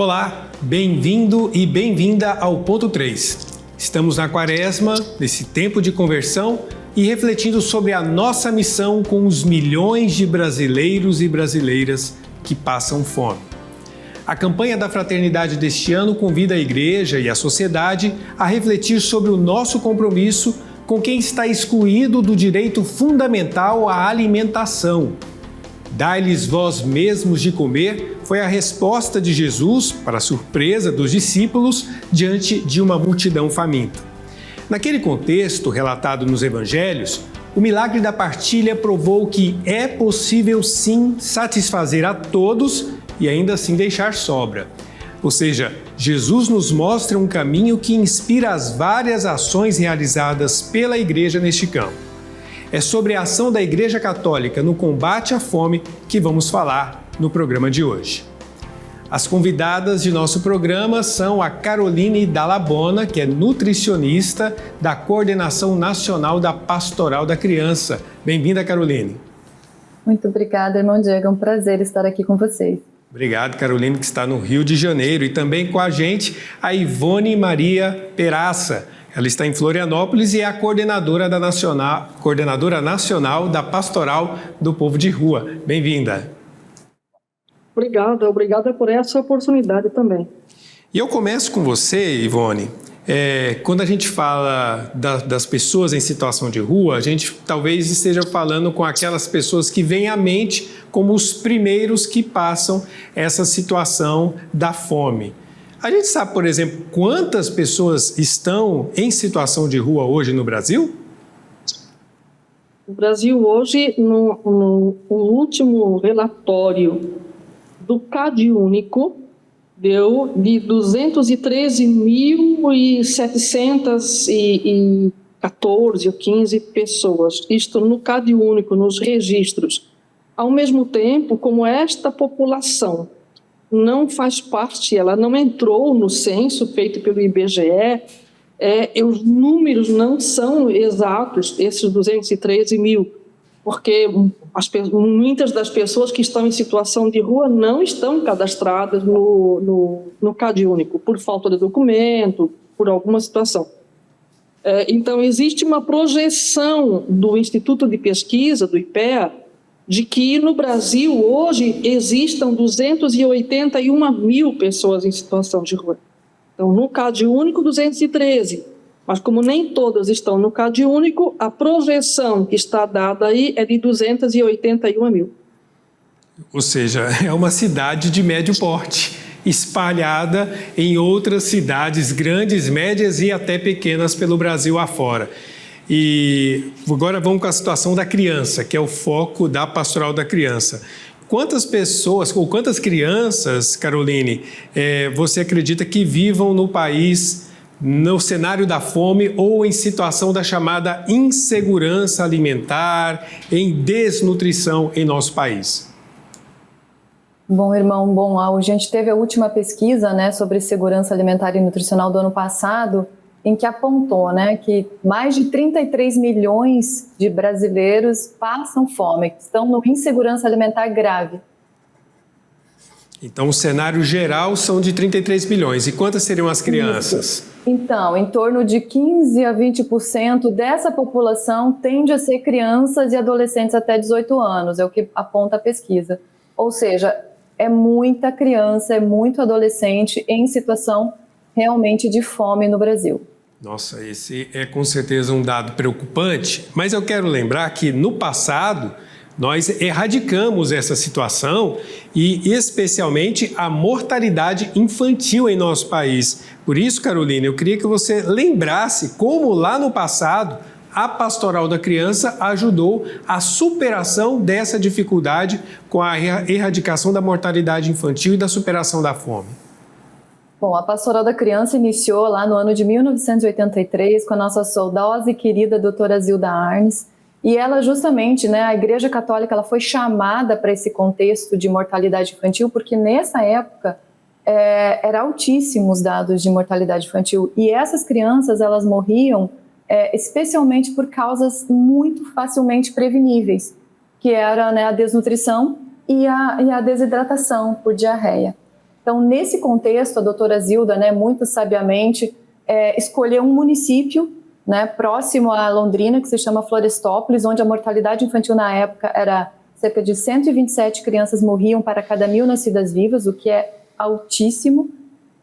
Olá, bem-vindo e bem-vinda ao Ponto 3. Estamos na Quaresma, nesse tempo de conversão e refletindo sobre a nossa missão com os milhões de brasileiros e brasileiras que passam fome. A campanha da Fraternidade deste ano convida a Igreja e a sociedade a refletir sobre o nosso compromisso com quem está excluído do direito fundamental à alimentação. Dai-lhes vós mesmos de comer foi a resposta de Jesus, para a surpresa dos discípulos, diante de uma multidão faminta. Naquele contexto relatado nos Evangelhos, o milagre da partilha provou que é possível sim satisfazer a todos e ainda assim deixar sobra. Ou seja, Jesus nos mostra um caminho que inspira as várias ações realizadas pela Igreja neste campo. É sobre a ação da Igreja Católica no combate à fome que vamos falar no programa de hoje. As convidadas de nosso programa são a Caroline Dall'Abona, que é nutricionista da Coordenação Nacional da Pastoral da Criança. Bem-vinda, Caroline. Muito obrigada, irmão Diego. É um prazer estar aqui com vocês. Obrigado, Caroline, que está no Rio de Janeiro. E também com a gente, a Ivone Maria Peraça. Ela está em Florianópolis e é a coordenadora nacional da Pastoral do Povo de Rua. Bem-vinda. Obrigada por essa oportunidade também. E eu começo com você, Ivone. Quando a gente fala das pessoas em situação de rua, a gente talvez esteja falando com aquelas pessoas que vêm à mente como os primeiros que passam essa situação da fome. A gente sabe, por exemplo, quantas pessoas estão em situação de rua hoje no Brasil? O Brasil hoje, no último relatório do CadÚnico, deu de 213.714 ou 15 pessoas. Isto no CadÚnico, nos registros. Ao mesmo tempo, como esta população não faz parte, ela não entrou no censo feito pelo IBGE, os números não são exatos, esses 213 mil, porque muitas das pessoas que estão em situação de rua não estão cadastradas no CadÚnico, por falta de documento, por alguma situação. Então, existe uma projeção do Instituto de Pesquisa, do IPEA, de que no Brasil hoje existam 281 mil pessoas em situação de rua. Então, no CadÚnico, 213. Mas como nem todas estão no CadÚnico, a projeção que está dada aí é de 281 mil. Ou seja, é uma cidade de médio porte, espalhada em outras cidades grandes, médias e até pequenas pelo Brasil afora. E agora vamos com a situação da criança, que é o foco da Pastoral da Criança. Quantas pessoas ou quantas crianças, Caroline, você acredita que vivam no país no cenário da fome ou em situação da chamada insegurança alimentar, em desnutrição em nosso país? Bom, irmão, a gente teve a última pesquisa, né, sobre segurança alimentar e nutricional do ano passado, em que apontou, né, que mais de 33 milhões de brasileiros passam fome, estão numa insegurança alimentar grave. Então, o cenário geral são de 33 milhões. E quantas seriam as crianças? Isso. Então, em torno de 15% a 20% dessa população tende a ser crianças e adolescentes até 18 anos, é o que aponta a pesquisa. Ou seja, é muita criança, é muito adolescente em situação realmente de fome no Brasil. Nossa, esse é com certeza um dado preocupante, mas eu quero lembrar que no passado nós erradicamos essa situação e especialmente a mortalidade infantil em nosso país. Por isso, Caroline, eu queria que você lembrasse como lá no passado a Pastoral da Criança ajudou a superação dessa dificuldade com a erradicação da mortalidade infantil e da superação da fome. Bom, a Pastoral da Criança iniciou lá no ano de 1983 com a nossa saudosa e querida doutora Zilda Arnes, e ela justamente, né, a Igreja Católica, ela foi chamada para esse contexto de mortalidade infantil, porque nessa época era altíssimos os dados de mortalidade infantil, e essas crianças, elas morriam especialmente por causas muito facilmente preveníveis, que era, né, a desnutrição e a desidratação por diarreia. Então, nesse contexto, a doutora Zilda, né, muito sabiamente, escolheu um município, né, próximo a Londrina, que se chama Florestópolis, onde a mortalidade infantil na época era cerca de 127 crianças morriam para cada 1.000 nascidas vivas, o que é altíssimo.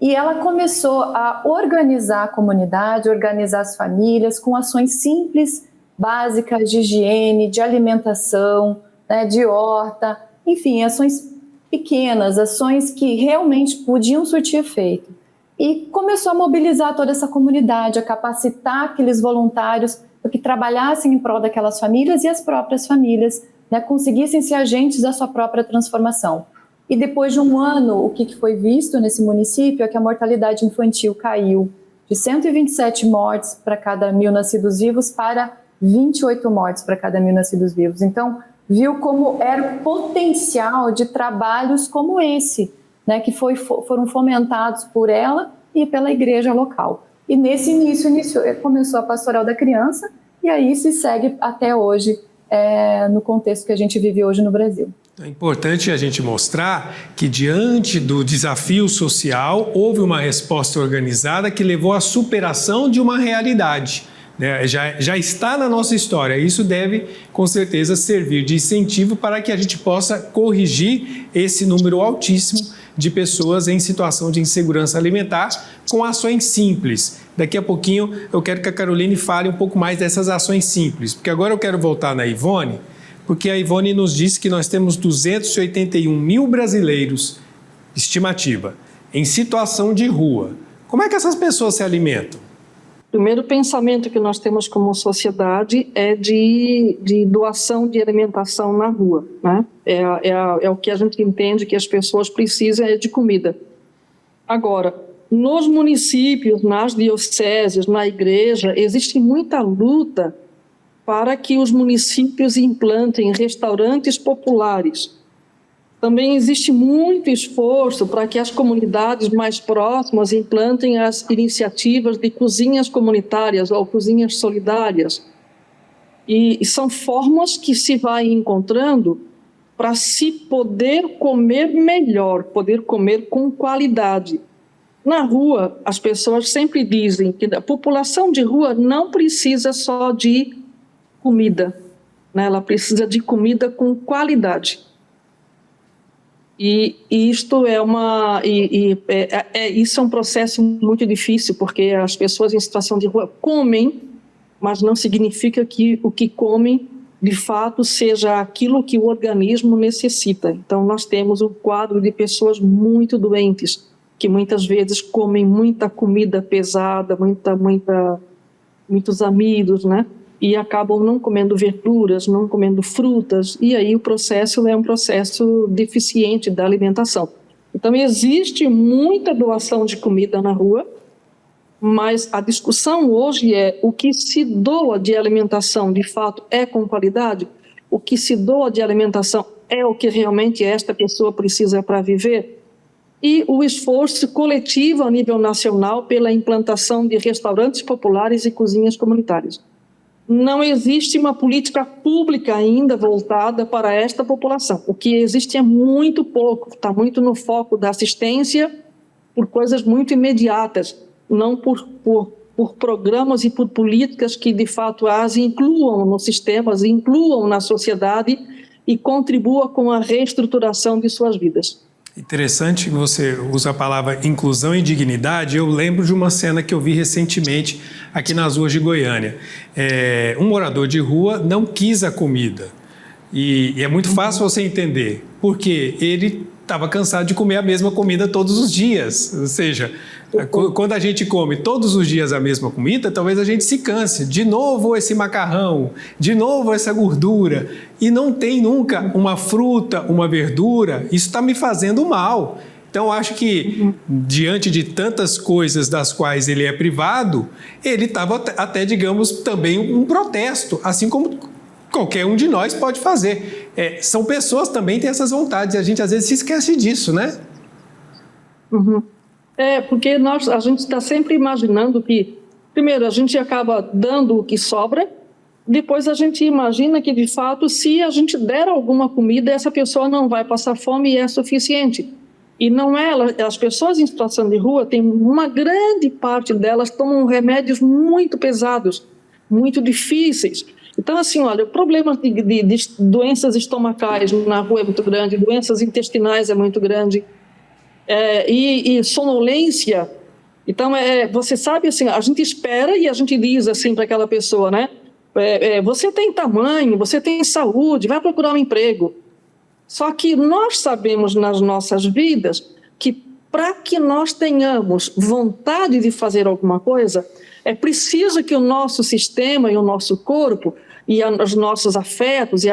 E ela começou a organizar a comunidade, organizar as famílias com ações simples, básicas de higiene, de alimentação, né, de horta, enfim, ações pequenas, ações que realmente podiam surtir efeito. E começou a mobilizar toda essa comunidade, a capacitar aqueles voluntários para que trabalhassem em prol daquelas famílias e as próprias famílias, né, conseguissem ser agentes da sua própria transformação. E depois de um ano, o que foi visto nesse município é que a mortalidade infantil caiu de 127 mortes para cada 1.000 nascidos vivos para 28 mortes para cada 1.000 nascidos vivos. Então, viu como era o potencial de trabalhos como esse, né, que foram fomentados por ela e pela igreja local. E nesse início começou a Pastoral da Criança e aí se segue até hoje, no contexto que a gente vive hoje no Brasil. É importante a gente mostrar que, diante do desafio social, houve uma resposta organizada que levou à superação de uma realidade. Já está na nossa história. Isso deve, com certeza, servir de incentivo para que a gente possa corrigir esse número altíssimo de pessoas em situação de insegurança alimentar com ações simples. Daqui a pouquinho eu quero que a Caroline fale um pouco mais dessas ações simples, porque agora eu quero voltar na Ivone, porque a Ivone nos disse que nós temos 281 mil brasileiros, estimativa, em situação de rua. Como é que essas pessoas se alimentam? O primeiro pensamento que nós temos como sociedade é de doação de alimentação na rua, né? É o que a gente entende que as pessoas precisam de comida. Agora, nos municípios, nas dioceses, na igreja, existe muita luta para que os municípios implantem restaurantes populares. Também existe muito esforço para que as comunidades mais próximas implantem as iniciativas de cozinhas comunitárias ou cozinhas solidárias. E são formas que se vai encontrando para se poder comer melhor, poder comer com qualidade. Na rua, as pessoas sempre dizem que a população de rua não precisa só de comida, né? Ela precisa de comida com qualidade. E isto isso é um processo muito difícil, porque as pessoas em situação de rua comem, mas não significa que o que comem, de fato, seja aquilo que o organismo necessita. Então, nós temos um quadro de pessoas muito doentes, que muitas vezes comem muita comida pesada, muitos amidos, né? E acabam não comendo verduras, não comendo frutas, e aí o processo é um processo deficiente da alimentação. Então, existe muita doação de comida na rua, mas a discussão hoje é o que se doa de alimentação, de fato, é com qualidade? O que se doa de alimentação é o que realmente esta pessoa precisa para viver? E o esforço coletivo a nível nacional pela implantação de restaurantes populares e cozinhas comunitárias. Não existe uma política pública ainda voltada para esta população. O que existe é muito pouco, está muito no foco da assistência por coisas muito imediatas, não por programas e por políticas que, de fato, as incluam nos sistemas, incluam na sociedade e contribuam com a reestruturação de suas vidas. Interessante que você usa a palavra inclusão e dignidade. Eu lembro de uma cena que eu vi recentemente aqui nas ruas de Goiânia. Um morador de rua não quis a comida. E é muito fácil você entender, porque ele estava cansado de comer a mesma comida todos os dias. Ou seja, quando a gente come todos os dias a mesma comida, talvez a gente se canse. De novo esse macarrão, de novo essa gordura. E não tem nunca uma fruta, uma verdura. Isso está me fazendo mal. Então, acho que, diante de tantas coisas das quais ele é privado, ele estava até, digamos, também um protesto, assim como qualquer um de nós pode fazer. São pessoas também que têm essas vontades, e a gente às vezes se esquece disso, né? Uhum. Porque a gente está sempre imaginando que, primeiro, a gente acaba dando o que sobra, depois a gente imagina que, de fato, se a gente der alguma comida, essa pessoa não vai passar fome e é suficiente. E não é, as pessoas em situação de rua, tem uma grande parte delas tomam remédios muito pesados, muito difíceis. Então, assim, olha, o problema de doenças estomacais na rua é muito grande, doenças intestinais é muito grande, e sonolência. Então, você sabe, assim, a gente espera e a gente diz assim para aquela pessoa, né? Você tem tamanho, você tem saúde, vai procurar um emprego. Só que nós sabemos nas nossas vidas que para que nós tenhamos vontade de fazer alguma coisa, é preciso que o nosso sistema e o nosso corpo e os nossos afetos e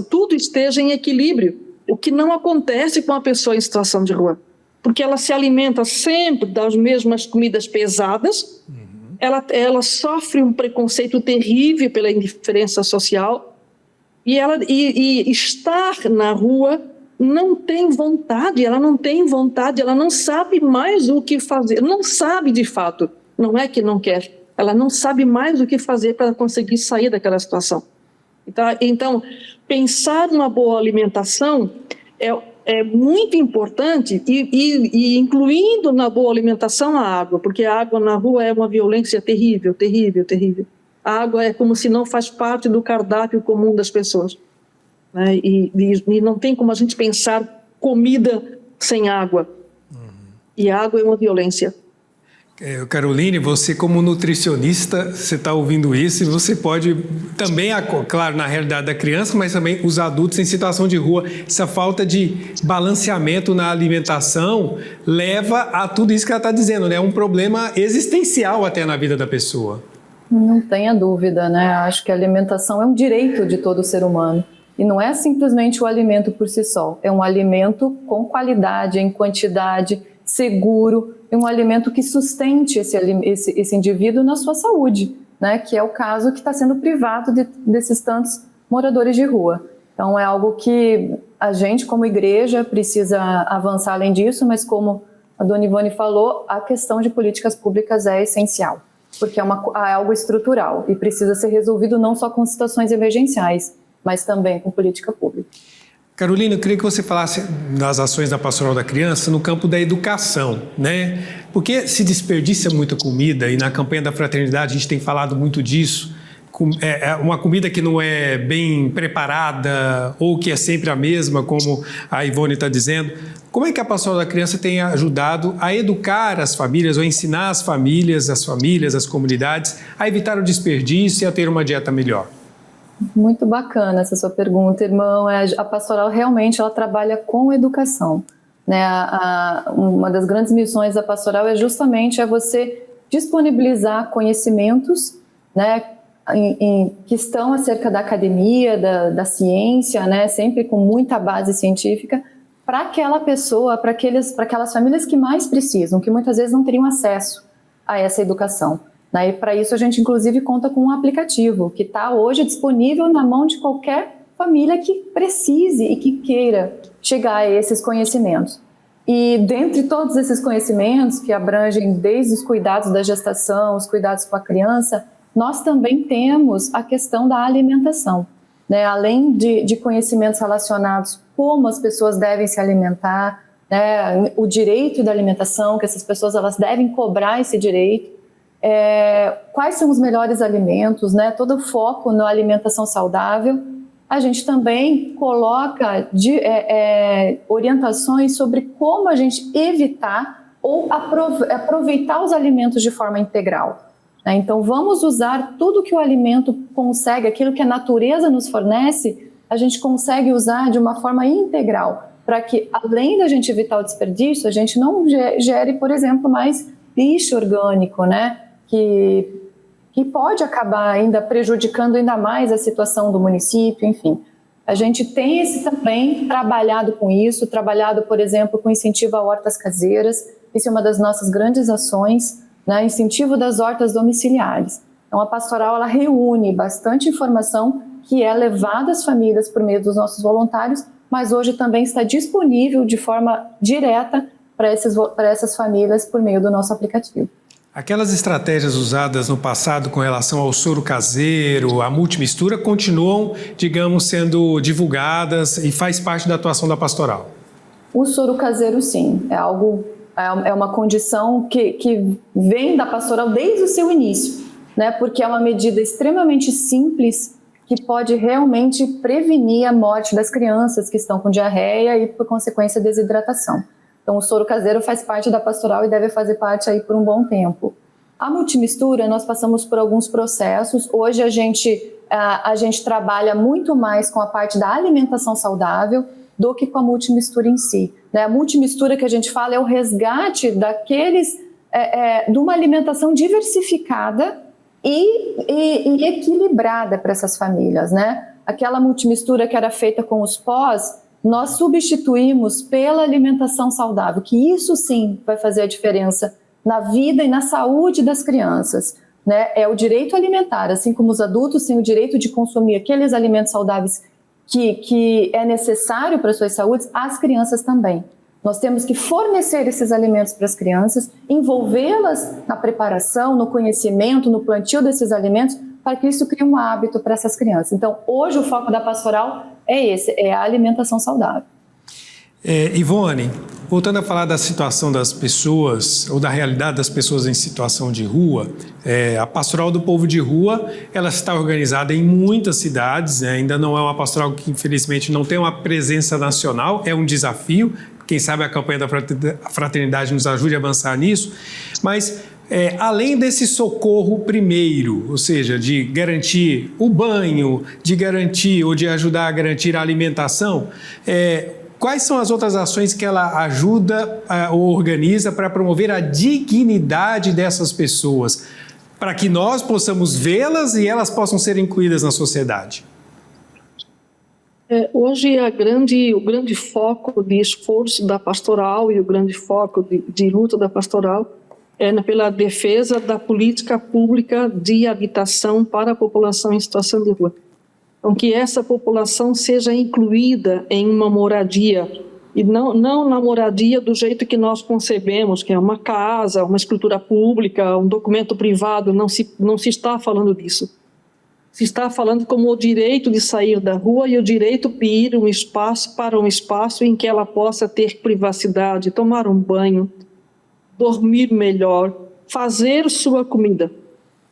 tudo esteja em equilíbrio, o que não acontece com a pessoa em situação de rua, porque ela se alimenta sempre das mesmas comidas pesadas, ela sofre um preconceito terrível pela indiferença social, e estar na rua não tem vontade, ela não sabe mais o que fazer, não sabe de fato, não é que não quer, ela não sabe mais o que fazer para conseguir sair daquela situação. Então, pensar numa boa alimentação é muito importante, e incluindo na boa alimentação a água, porque a água na rua é uma violência terrível, terrível, terrível. A água é como se não faz parte do cardápio comum das pessoas, né? E não tem como a gente pensar comida sem água. E a água é uma violência. Caroline, você como nutricionista, você está ouvindo isso e você pode também, claro, na realidade da criança, mas também os adultos em situação de rua, essa falta de balanceamento na alimentação leva a tudo isso que ela está dizendo, né? É um problema existencial até na vida da pessoa. Não tenha dúvida, né? Acho que a alimentação é um direito de todo ser humano. E não é simplesmente o alimento por si só, é um alimento com qualidade, em quantidade, seguro, e um alimento que sustente esse indivíduo na sua saúde, né? Que é o caso que está sendo privado desses tantos moradores de rua. Então é algo que a gente como igreja precisa avançar além disso, mas como a dona Ivone falou, a questão de políticas públicas é essencial, porque é algo estrutural e precisa ser resolvido não só com situações emergenciais, mas também com política pública. Carolina, eu queria que você falasse das ações da Pastoral da Criança no campo da educação, né? Porque se desperdiça muita comida e na campanha da fraternidade a gente tem falado muito disso, uma comida que não é bem preparada ou que é sempre a mesma, como a Ivone está dizendo. Como é que a Pastoral da Criança tem ajudado a educar as famílias ou a ensinar as famílias, as comunidades a evitar o desperdício e a ter uma dieta melhor? Muito bacana essa sua pergunta, irmão. A pastoral realmente ela trabalha com educação, né? Uma das grandes missões da pastoral é justamente você disponibilizar conhecimentos, né, que estão acerca da academia, da ciência, né, sempre com muita base científica, para aquela pessoa, para aquelas famílias que mais precisam, que muitas vezes não teriam acesso a essa educação. E para isso a gente inclusive conta com um aplicativo que está hoje disponível na mão de qualquer família que precise e que queira chegar a esses conhecimentos. E dentre todos esses conhecimentos que abrangem desde os cuidados da gestação, os cuidados com a criança, nós também temos a questão da alimentação, né? Além de conhecimentos relacionados como as pessoas devem se alimentar, né? O direito da alimentação, que essas pessoas elas devem cobrar esse direito, quais são os melhores alimentos, né? Todo o foco na alimentação saudável. A gente também coloca orientações sobre como a gente evitar ou aproveitar os alimentos de forma integral. Né? Então, vamos usar tudo que o alimento consegue, aquilo que a natureza nos fornece, a gente consegue usar de uma forma integral, para que, além da gente evitar o desperdício, a gente não gere, por exemplo, mais lixo orgânico, né? Que pode acabar ainda prejudicando ainda mais a situação do município, enfim. A gente tem também trabalhado com isso, trabalhado, por exemplo, com incentivo a hortas caseiras. Isso é uma das nossas grandes ações, né? Incentivo das hortas domiciliares. Então, a pastoral ela reúne bastante informação que é levada às famílias por meio dos nossos voluntários, mas hoje também está disponível de forma direta para essas famílias por meio do nosso aplicativo. Aquelas estratégias usadas no passado com relação ao soro caseiro, a multimistura, continuam, digamos, sendo divulgadas e faz parte da atuação da pastoral? O soro caseiro, sim, é uma condição que vem da pastoral desde o seu início, né? Porque é uma medida extremamente simples que pode realmente prevenir a morte das crianças que estão com diarreia e, por consequência, desidratação. Então, o soro caseiro faz parte da pastoral e deve fazer parte aí por um bom tempo. A multimistura, nós passamos por alguns processos. Hoje a gente trabalha muito mais com a parte da alimentação saudável do que com a multimistura em si, né? A multimistura que a gente fala é o resgate de uma alimentação diversificada e equilibrada para essas famílias, né? Aquela multimistura que era feita com os pós, nós substituímos pela alimentação saudável, que isso sim vai fazer a diferença na vida e na saúde das crianças, né? É o direito alimentar, assim como os adultos têm o direito de consumir aqueles alimentos saudáveis que é necessário para as suas saúdes, as crianças também. Nós temos que fornecer esses alimentos para as crianças, envolvê-las na preparação, no conhecimento, no plantio desses alimentos, para que isso crie um hábito para essas crianças. Então, hoje o foco da pastoral é a alimentação saudável. Ivone, voltando a falar da situação das pessoas, ou da realidade das pessoas em situação de rua, a Pastoral do Povo de Rua, ela está organizada em muitas cidades, ainda não é uma pastoral que, infelizmente, não tem uma presença nacional, é um desafio. Quem sabe a campanha da Fraternidade nos ajude a avançar nisso, mas além desse socorro primeiro, ou seja, de garantir o banho, de garantir ou de ajudar a garantir a alimentação, quais são as outras ações que ela ajuda ou organiza para promover a dignidade dessas pessoas, para que nós possamos vê-las e elas possam ser incluídas na sociedade? Hoje o grande foco de esforço da pastoral e o grande foco de luta da pastoral é pela defesa da política pública de habitação para a população em situação de rua. Então, que essa população seja incluída em uma moradia, e não na moradia do jeito que nós concebemos, que é uma casa, uma escritura pública, um documento privado, não se está falando disso. Se está falando como o direito de sair da rua e o direito de ir um espaço em que ela possa ter privacidade, tomar um banho, dormir melhor, fazer sua comida.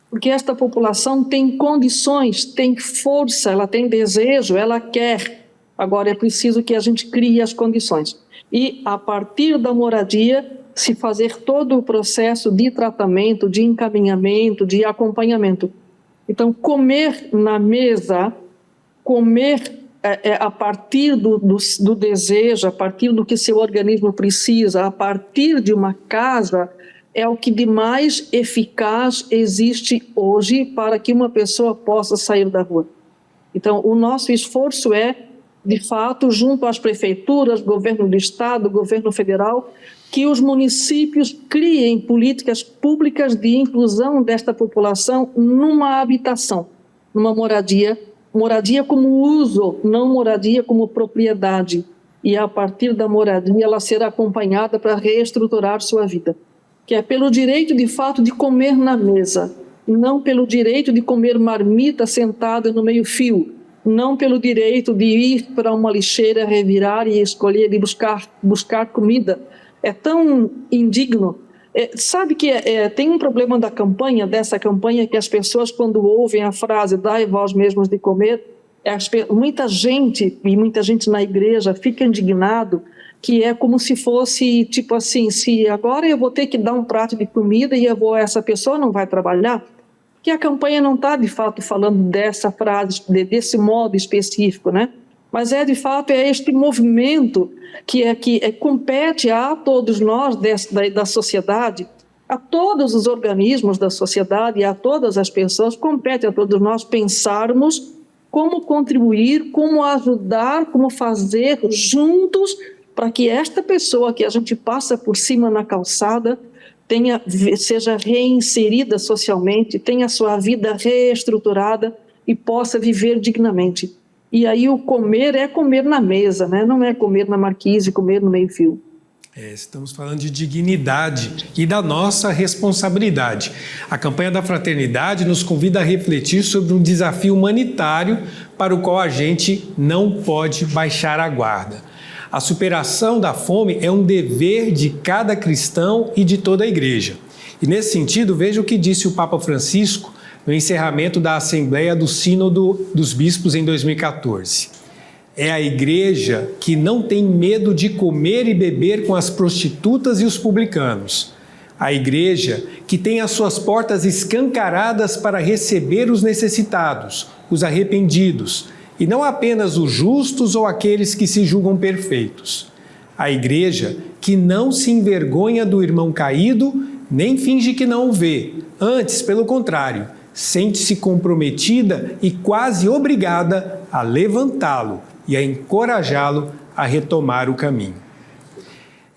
Porque esta população tem condições, tem força, ela tem desejo, ela quer. Agora é preciso que a gente crie as condições. E, a partir da moradia, se fazer todo o processo de tratamento, de encaminhamento, de acompanhamento. Então, comer na mesa, comer a partir do desejo, a partir do que seu organismo precisa, a partir de uma casa, é o que de mais eficaz existe hoje para que uma pessoa possa sair da rua. Então, o nosso esforço de fato, junto às prefeituras, governo do estado, governo federal, que os municípios criem políticas públicas de inclusão desta população numa habitação, numa moradia como uso, não moradia como propriedade. E a partir da moradia ela será acompanhada para reestruturar sua vida, que é pelo direito de fato de comer na mesa, não pelo direito de comer marmita sentada no meio-fio, não pelo direito de ir para uma lixeira, revirar e escolher e buscar comida. É tão indigno. Sabe que tem um problema dessa campanha, que as pessoas, quando ouvem a frase "dai vós mesmos de comer", muita gente na igreja fica indignado, que é como se fosse tipo assim, se agora eu vou ter que dar um prato de comida e essa pessoa não vai trabalhar, que a campanha não está de fato falando dessa frase, desse modo específico, né? Mas de fato este movimento que compete a todos nós da sociedade, a todos os organismos da sociedade e a todas as pessoas, compete a todos nós pensarmos como contribuir, como ajudar, como fazer juntos para que esta pessoa que a gente passa por cima na calçada seja reinserida socialmente, tenha sua vida reestruturada e possa viver dignamente. E aí o comer é comer na mesa, né? Não é comer na marquise, comer no meio-fio. Estamos falando de dignidade e da nossa responsabilidade. A campanha da Fraternidade nos convida a refletir sobre um desafio humanitário para o qual a gente não pode baixar a guarda. A superação da fome é um dever de cada cristão e de toda a igreja. E nesse sentido, veja o que disse o Papa Francisco no encerramento da Assembleia do Sínodo dos Bispos em 2014. É a igreja que não tem medo de comer e beber com as prostitutas e os publicanos. A igreja que tem as suas portas escancaradas para receber os necessitados, os arrependidos, e não apenas os justos ou aqueles que se julgam perfeitos. A igreja que não se envergonha do irmão caído, nem finge que não o vê. Antes, pelo contrário, sente-se comprometida e quase obrigada a levantá-lo e a encorajá-lo a retomar o caminho.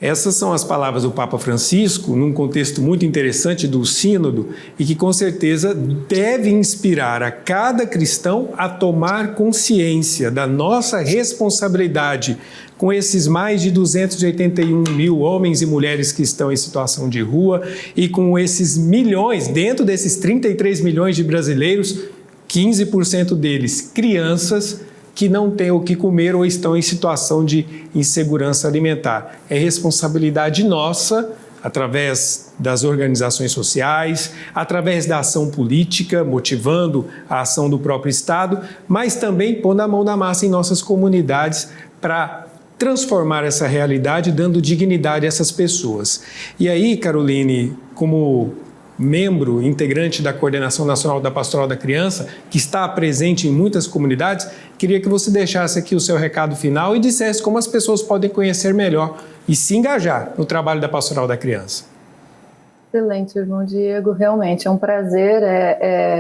Essas são as palavras do Papa Francisco, num contexto muito interessante do Sínodo e que com certeza deve inspirar a cada cristão a tomar consciência da nossa responsabilidade com esses mais de 281 mil homens e mulheres que estão em situação de rua e com esses milhões, dentro desses 33 milhões de brasileiros, 15% deles crianças, que não têm o que comer ou estão em situação de insegurança alimentar. É responsabilidade nossa, através das organizações sociais, através da ação política, motivando a ação do próprio Estado, mas também pondo a mão na massa em nossas comunidades para transformar essa realidade, dando dignidade a essas pessoas. E aí, Caroline, como membro integrante da Coordenação Nacional da Pastoral da Criança, que está presente em muitas comunidades, queria que você deixasse aqui o seu recado final e dissesse como as pessoas podem conhecer melhor e se engajar no trabalho da Pastoral da Criança. Excelente, irmão Diego. Realmente é um prazer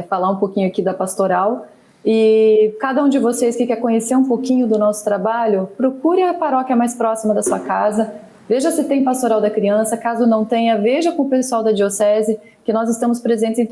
falar um pouquinho aqui da Pastoral. E cada um de vocês que quer conhecer um pouquinho do nosso trabalho, procure a paróquia mais próxima da sua casa. Veja se tem Pastoral da Criança, caso não tenha, veja com o pessoal da Diocese, que nós estamos presentes em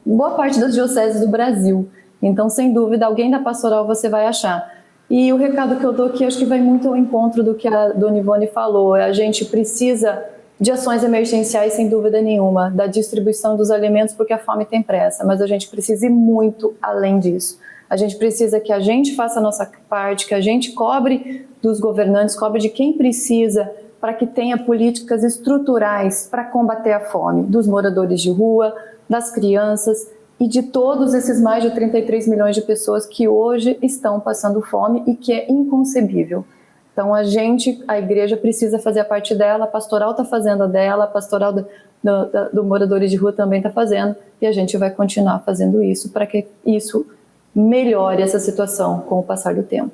boa parte das dioceses do Brasil. Então, sem dúvida, alguém da Pastoral você vai achar. E o recado que eu dou aqui, acho que vai muito ao encontro do que a Dona Ivone falou. A gente precisa de ações emergenciais, sem dúvida nenhuma, da distribuição dos alimentos, porque a fome tem pressa, mas a gente precisa ir muito além disso. A gente precisa que a gente faça a nossa parte, que a gente cobre dos governantes, cobre de quem precisa, para que tenha políticas estruturais para combater a fome dos moradores de rua, das crianças e de todos esses mais de 33 milhões de pessoas que hoje estão passando fome e que é inconcebível. Então a igreja precisa fazer a parte dela, a pastoral está fazendo a dela, a pastoral do moradores de rua também está fazendo, e a gente vai continuar fazendo isso para que isso melhore essa situação com o passar do tempo.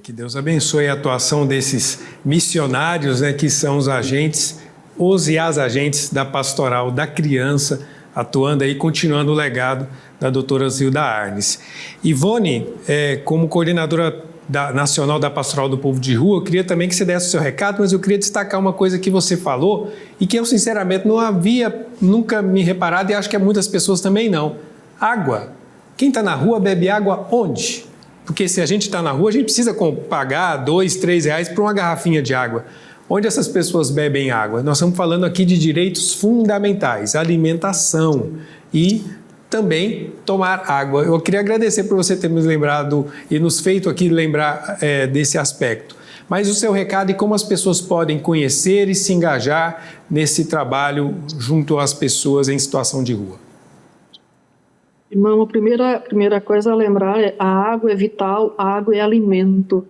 Que Deus abençoe a atuação desses missionários, que são os agentes da Pastoral da Criança, atuando aí, continuando o legado da doutora Zilda Arnes. Ivone, como coordenadora nacional da Pastoral do Povo de Rua, eu queria também que você desse o seu recado, mas eu queria destacar uma coisa que você falou e que eu, sinceramente, não havia nunca me reparado e acho que muitas pessoas também não. Água. Quem está na rua bebe água onde? Porque se a gente está na rua, a gente precisa pagar R$2, R$3 por uma garrafinha de água. Onde essas pessoas bebem água? Nós estamos falando aqui de direitos fundamentais, alimentação e também tomar água. Eu queria agradecer por você ter nos lembrado e nos feito aqui lembrar desse aspecto. Mas o seu recado e como as pessoas podem conhecer e se engajar nesse trabalho junto às pessoas em situação de rua. Irmão, a primeira coisa a lembrar é a água é vital, a água é alimento.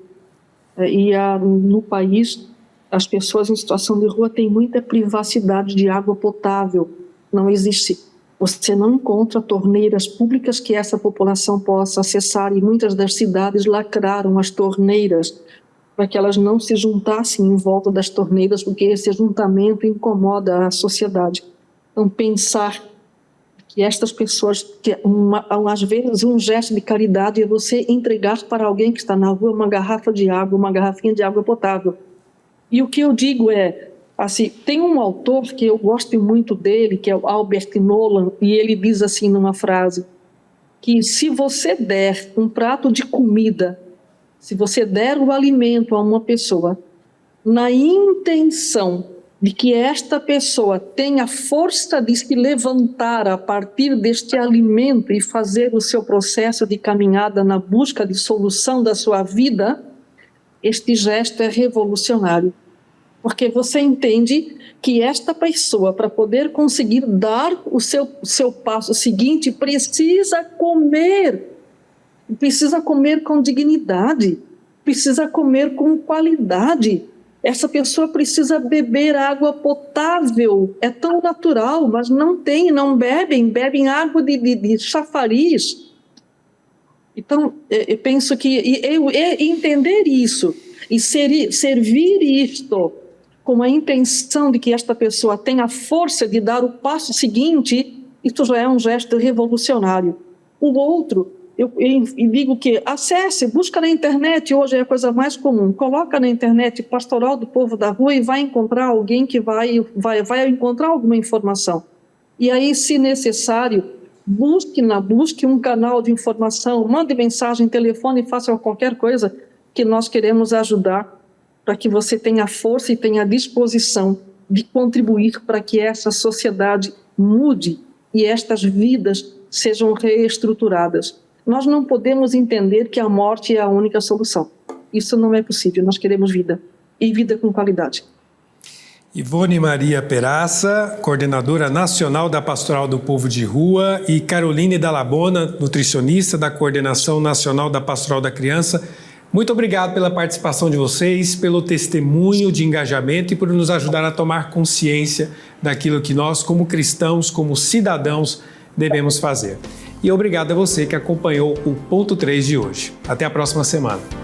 No país, as pessoas em situação de rua têm muita privacidade de água potável. Não existe. Você não encontra torneiras públicas que essa população possa acessar, e muitas das cidades lacraram as torneiras para que elas não se juntassem em volta das torneiras, porque esse ajuntamento incomoda a sociedade. Então, pensar que estas pessoas, às vezes um gesto de caridade é você entregar para alguém que está na rua uma garrafa de água, uma garrafinha de água potável. E o que eu digo assim, tem um autor que eu gosto muito dele, que é o Albert Nolan, e ele diz assim numa frase, que se você der um prato de comida, se você der o alimento a uma pessoa, na intenção de que esta pessoa tenha força de se levantar a partir deste alimento e fazer o seu processo de caminhada na busca de solução da sua vida, este gesto é revolucionário, porque você entende que esta pessoa, para poder conseguir dar o seu passo seguinte, precisa comer com dignidade, precisa comer com qualidade. Essa pessoa precisa beber água potável, é tão natural, mas não bebem água de chafariz. Então, eu penso que entender isso e servir isto com a intenção de que esta pessoa tenha a força de dar o passo seguinte, isso já é um gesto revolucionário. O outro, eu digo que acesse, busca na internet, hoje é a coisa mais comum, coloca na internet Pastoral do Povo da Rua e vai encontrar alguém que vai encontrar alguma informação. E aí, se necessário, busque um canal de informação, mande mensagem, telefone, faça qualquer coisa que nós queremos ajudar para que você tenha força e tenha disposição de contribuir para que essa sociedade mude e estas vidas sejam reestruturadas. Nós não podemos entender que a morte é a única solução. Isso não é possível. Nós queremos vida, e vida com qualidade. Ivone Maria Peraça, coordenadora nacional da Pastoral do Povo de Rua, e Caroline Dall'Abona, nutricionista da Coordenação Nacional da Pastoral da Criança. Muito obrigado pela participação de vocês, pelo testemunho de engajamento e por nos ajudar a tomar consciência daquilo que nós, como cristãos, como cidadãos, devemos fazer. E obrigado a você que acompanhou o Ponto 3 de hoje. Até a próxima semana.